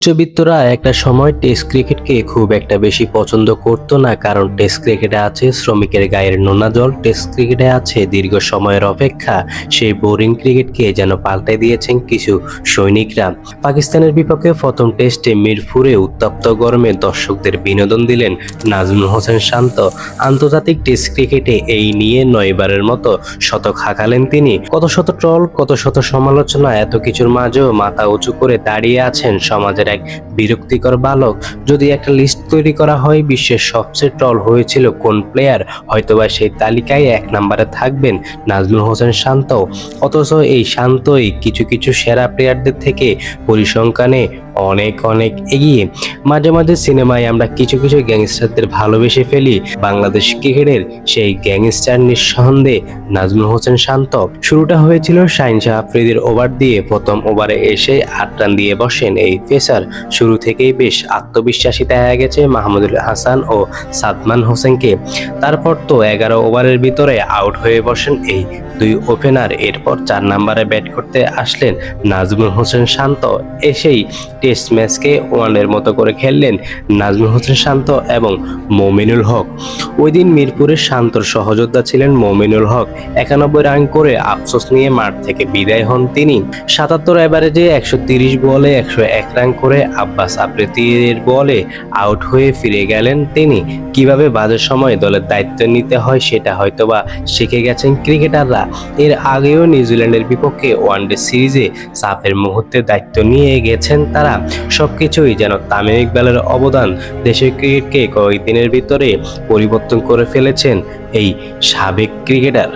উচ্চবিত্তরা একটা সময় টেস্ট ক্রিকেটকে খুব একটা বেশি পছন্দ করতো না, কারণ টেস্ট ক্রিকেটে আছে শ্রমিকের গায়ের নোনা জল, টেস্ট ক্রিকেটে আছে দীর্ঘ সময়ের অপেক্ষা। সেই বোরিং ক্রিকেটকে যেন পাল্টে দিয়েছেন কিছু সৈনিকরা। পাকিস্তানের বিপক্ষে প্রথম টেস্টে মিরপুরে উত্তপ্ত গরমে দর্শকদের বিনোদন দিলেন নাজমুল হোসেন শান্ত। আন্তর্জাতিক টেস্ট ক্রিকেটে এই নিয়ে 9 বারের মতো শতক হাঁকালেন তিনি। কত শত ট্রল, কত শত সমালোচনা, এত কিছুর মাঝেও মাথা উঁচু করে দাঁড়িয়ে আছেন সমাজের এক বিরক্তিকর বালক। যদি একটা লিস্ট তৈরি করা হয় বিশ্বের সবচেয়ে ট্রল হয়েছিল কোন প্লেয়ার, হয়তোবা সেই তালিকায় 1 নম্বরে থাকবেন নাজমুল হোসেন শান্ত। অথচ এই শান্তই কিছু কিছু সেরা প্লেয়ারদের থেকে পরিসংখ্যানে অনেক অনেক এগিয়ে। মাঝে মাঝে সিনেমায় আমরা কিছু কিছু গ্যাংস্টারদের ভালোবেসে ফেলি। বাংলাদেশ ক্রিকেটের সেই গ্যাংস্টার নিঃসন্দেহে নাজমুল হোসেন শান্ত। শুরুটা হয়েছিল শাহিন শাহ আফ্রিদির ওভার দিয়ে। প্রথম ওভারে এসে 8 রান দিয়ে বসেন এই পেসার। শুরু থেকেই বেশ আত্মবিশ্বাসী দেখা গেছে মাহমুদুল হাসান ও সাদমান হোসেনকে। তারপর তো 11 ওভারের ভিতরে আউট হয়ে বসেন এই 2 ওপেনার। এরপর 4 নম্বরে ব্যাট করতে আসলেন নাজমুল হোসেন শান্ত। এসেই টেস্ট ম্যাচকে ওয়ানের মতো করে খেললেন নাজমুল হোসেন শান্ত এবং মমিনুল হক। ওই দিন মিরপুরের শান্তর সহযোদ্ধা ছিলেন মমিনুল হক। 91 রান করে আফসোস নিয়ে মাঠ থেকে বিদায় হন তিনি। 77 এভারেজে 130 বলে 101 রান করে আব্বাস আফ্রিদির বলে আউট হয়ে ফিরে গেলেন তিনি। কিভাবে বাজে সময় দলের দায়িত্ব নিতে হয় সেটা হয়তোবা শিখে গেছেন ক্রিকেটাররা। এর আগেও নিউজিল্যান্ডের বিপক্ষে ওয়ানডে সিরিজে চাপের মুহূর্তে দায়িত্ব নিয়ে গেছেন তারা। সবকিছুই যেন তামিম ইকবালের অবদান। দেশের ক্রিকেটকে কয়েকদিনের ভিতরে পরিবর্তন করে ফেলেছেন এই সাবেক ক্রিকেটার।